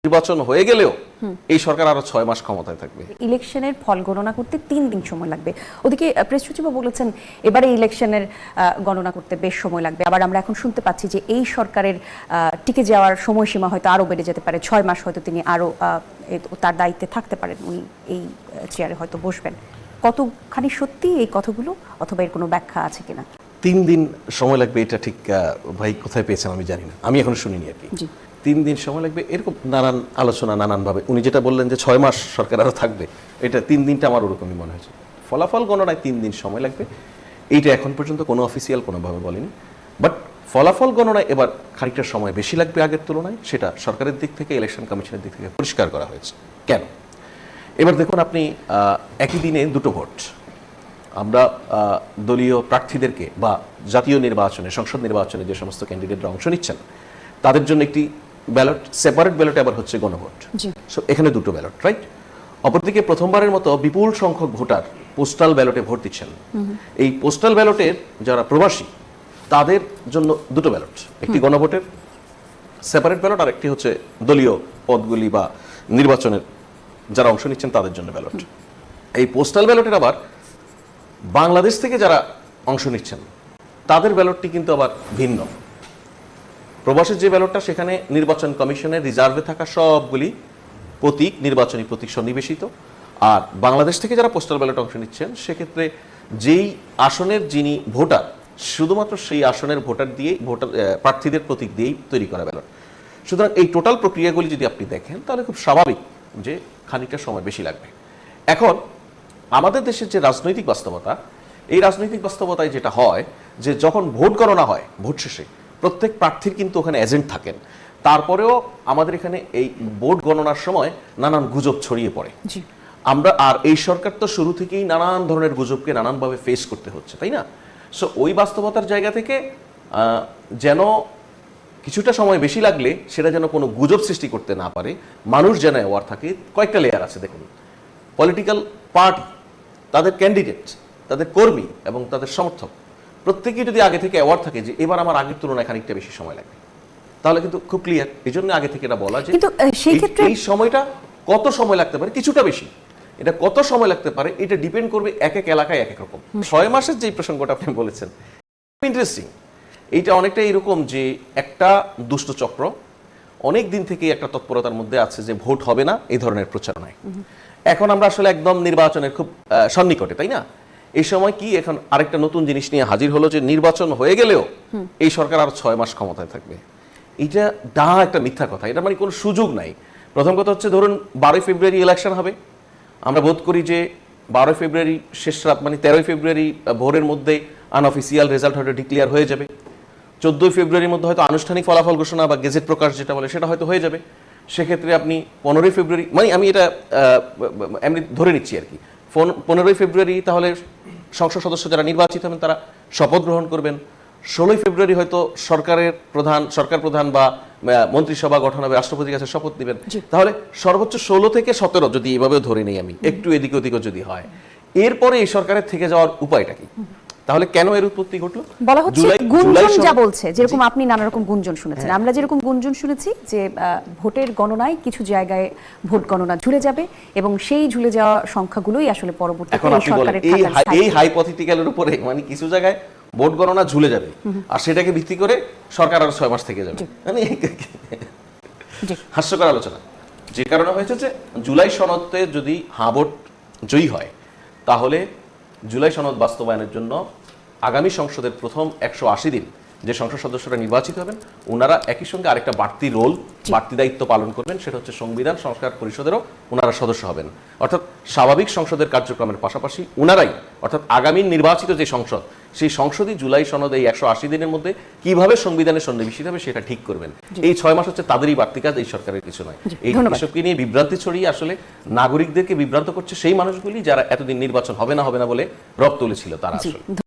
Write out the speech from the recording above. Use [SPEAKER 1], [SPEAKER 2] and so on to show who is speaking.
[SPEAKER 1] নির্বাচন হয়ে গেলেও এই সরকার আরো 6 মাস ক্ষমতায় থাকবে।
[SPEAKER 2] ইলেকশনের ফল গণনা করতে 3 দিন সময় লাগবে। ওদিকে প্রেস সচিবও বলেছেন এবারে ইলেকশনের গণনা করতে বেশ সময় লাগবে। আবার আমরা এখন শুনতে পাচ্ছি যে এই সরকারের টিকে যাওয়ার সময়সীমা হয়তো আরো বেড়ে যেতে পারে, 6 মাস হয়তো তিনি আরো তার দায়িত্বে থাকতে পারেন, উনি এই চেয়ারে হয়তো বসবেন। কতখানি সত্যি এই কথাগুলো, অথবা এর কোনো ব্যাখ্যা আছে কিনা?
[SPEAKER 1] 3 দিন সময় লাগবে এটা ঠিক ভাই কোথায় পেয়েছেন আমি জানি না, আমি এখনো শুনিনি আর কি। 3 দিন সময় লাগবে এরকম নানান আলোচনা নানানভাবে, উনি যেটা বললেন যে 6 মাস সরকার আরো থাকবে, এটা 3 দিনটা আমার ওরকমই মনে হয়েছে। ফলাফল গণনায় 3 দিন সময় লাগবে, এইটা এখন পর্যন্ত কোনো অফিসিয়াল কোনোভাবে বলেনি। বাট ফলাফল গণনায় এবার খানিকটা সময় বেশি লাগবে আগের তুলনায়, সেটা সরকারের দিক থেকে, ইলেকশন কমিশনের দিক থেকে পরিষ্কার করা হয়েছে। কেন? এবার দেখুন আপনি একই দিনে দুটো ভোট, আমরা দলীয় প্রার্থীদেরকে বা জাতীয় নির্বাচনে, সংসদ নির্বাচনে যে সমস্ত ক্যান্ডিডেটরা অংশ নিচ্ছেন তাদের জন্য একটি ব্যালট, সেপারেট ব্যালট আবার হচ্ছে গণভোট। সো এখানে দুটো ব্যালট, রাইট? অপরদিকে প্রথমবারের মতো বিপুল সংখ্যক ভোটার পোস্টাল ব্যালটে ভোট দিচ্ছেন। এই পোস্টাল ব্যালটের যারা প্রবাসী তাদের জন্য দুটো ব্যালট, একটি গণভোটের সেপারেট ব্যালট আর একটি হচ্ছে দলীয় পদগুলি বা নির্বাচনের যারা অংশ নিচ্ছেন তাদের জন্য ব্যালট। এই পোস্টাল ব্যালটের আবার বাংলাদেশ থেকে যারা অংশ নিচ্ছেন তাদের ব্যালটটি কিন্তু আবার ভিন্ন। প্রবাসের যে ব্যালটটা, সেখানে নির্বাচন কমিশনের রিজার্ভে থাকা সবগুলি প্রতীক, নির্বাচনী প্রতীক সন্নিবেশিত। আর বাংলাদেশ থেকে যারা পোস্টাল ব্যালটে অংশ নিচ্ছেন সেক্ষেত্রে যেই আসনের যিনি ভোটার, শুধুমাত্র সেই আসনের ভোটার দিয়েই, ভোটার প্রার্থীদের প্রতীক দিয়েই তৈরি করা ব্যালট। সুতরাং এই টোটাল প্রক্রিয়াগুলি যদি আপনি দেখেন তাহলে খুব স্বাভাবিক যে খানিকটা সময় বেশি লাগবে। এখন আমাদের দেশের যে রাজনৈতিক বাস্তবতা, এই রাজনৈতিক বাস্তবতায় যেটা হয় যে যখন ভোট গণনা হয়, ভোট শেষে প্রত্যেক প্রার্থীর কিন্তু ওখানে এজেন্ট থাকেন, তারপরেও আমাদের এখানে এই ভোট গণনার সময় নানান গুজব ছড়িয়ে পড়ে। আমরা আর এই সরকার তো শুরু থেকেই নানান ধরনের গুজবকে নানানভাবে ফেস করতে হচ্ছে, তাই না? সো ওই বাস্তবতার জায়গা থেকে যেন কিছুটা সময় বেশি লাগলে সেটা যেন কোনো গুজব সৃষ্টি করতে না পারে, মানুষ যেন অ্যাওয়ার থাকে। কয়েকটা লেয়ার আছে দেখুন, পলিটিক্যাল পার্টি, তাদের ক্যান্ডিডেট, তাদের কর্মী এবং তাদের সমর্থক প্রত্যেকেই যদি আগে থেকে অ্যাওয়ার থাকে যে এবার আমার আগের তুলনায় খানিকটা বেশি সময় লাগবে, তাহলে কিন্তু খুব ক্লিয়ার। এই জন্য আগে থেকে এটা বলা যে এই সময়টা কত সময় লাগতে পারে, কিছুটা বেশি, এটা কত সময় লাগতে পারে এটা ডিপেন্ড করবে এক এক এলাকায় এক এক রকম। 6 মাসের যে প্রসঙ্গটা আপনি বলেছেন, ইন্টারেস্টিং। এইটা অনেকটা এরকম যে একটা দুষ্ট চক্র অনেক দিন থেকে একটা তৎপরতার মধ্যে আছে যে ভোট হবে না এই ধরনের প্রচারণায়। এখন আমরা আসলে একদম নির্বাচনের খুব সন্নিকটে, তাই না? এই সময় কি এখন আরেকটা নতুন জিনিস নিয়ে হাজির হলো যে নির্বাচন হয়ে গেলেও এই সরকার আরো 6 মাস ক্ষমতায় থাকবে। এইটা একটা মিথ্যা কথা, এটা মানে কোনো সুযোগ নাই। প্রথম কথা হচ্ছে, ধরুন 12 ফেব্রুয়ারি ইলেকশন হবে, আমরা বোধ করি যে 12 ফেব্রুয়ারি শেষ রাত মানে 13 ফেব্রুয়ারি ভোরের মধ্যে আনঅফিসিয়াল রেজাল্ট হয়তো ডিক্লেয়ার হয়ে যাবে। 14 ফেব্রুয়ারির মধ্যে হয়তো আনুষ্ঠানিক ফলাফল ঘোষণা বা গেজেট প্রকাশ যেটা বলে সেটা হয়তো হয়ে যাবে। সেক্ষেত্রে আপনি 15 ফেব্রুয়ারি, মানে আমি এটা এমনি ধরে নিচ্ছি আর কি, 15 ফেব্রুয়ারি তাহলে সংসদ সদস্য যারা নির্বাচিত হবেন তারা শপথ গ্রহণ করবেন। 16 ফেব্রুয়ারি হয়তো সরকার প্রধান বা মন্ত্রিসভা গঠন হবে, রাষ্ট্রপতির কাছে শপথ নেবেন। তাহলে সর্বোচ্চ 16 থেকে 17 যদি এভাবেও ধরে নেই আমি, একটু এদিক ওদিকও যদি হয়, এরপরে এই সরকারের থেকে যাওয়ার উপায়টা কি? তাহলে কেন এর উৎপত্তি ঘটলো?
[SPEAKER 2] বলা হচ্ছে গুঞ্জন যা বলছে, যেরকম আপনি নানা রকম গুঞ্জন শুনেছেন, আমরা যেরকম গুঞ্জন শুনেছি যে ভোটের গণনায় কিছু জায়গায় ভোট গণনা ঝুলে যাবে এবং সেই ঝুলে যাওয়া সংখ্যাগুলোই আসলে পরবর্তীতে সরকারের
[SPEAKER 1] এই হাইপোথেটিক্যালের উপরে, মানে কিছু জায়গায় ভোট গণনা ঝুলে যাবে আর সেটাকে ভিত্তি করে সরকার আরো 6 মাস থেকে যাবে, মানে হাস্যকর আলোচনা। যে কারণে হয়েছে যে জুলাই সনদে যদি ভোট জয়ী হয় তাহলে জুলাই সনদ বাস্তবায়নের জন্য আগামী সংসদের প্রথম 180 দিন যে সংসদ সদস্যরা নির্বাচিত হবেন ওনারা একই সঙ্গে আরেকটা বাড়তি দায়িত্ব পালন করবেন, সেটা হচ্ছে সংবিধান সংস্কার পরিষদেরও ওনারা সদস্য হবেন। অর্থাৎ স্বাভাবিক সংসদের কার্যক্রমের পাশাপাশি ওনারাই, অর্থাৎ আগামী নির্বাচিত যে সংসদ, সেই সংসদই জুলাই সনদ এই 180 দিনের মধ্যে কিভাবে সংবিধানে সন্নিবেশিত হবে সেটা ঠিক করবেন। এই 6 মাস হচ্ছে তাদেরই বাড়তি কাজ, এই সরকারের কিছু নয়। এই এসবকে নিয়ে বিভ্রান্তি ছড়িয়ে আসলে নাগরিকদেরকে বিভ্রান্ত করছে সেই মানুষগুলি যারা এতদিন নির্বাচন হবে না বলে রব তুলেছিল তারা আসলে।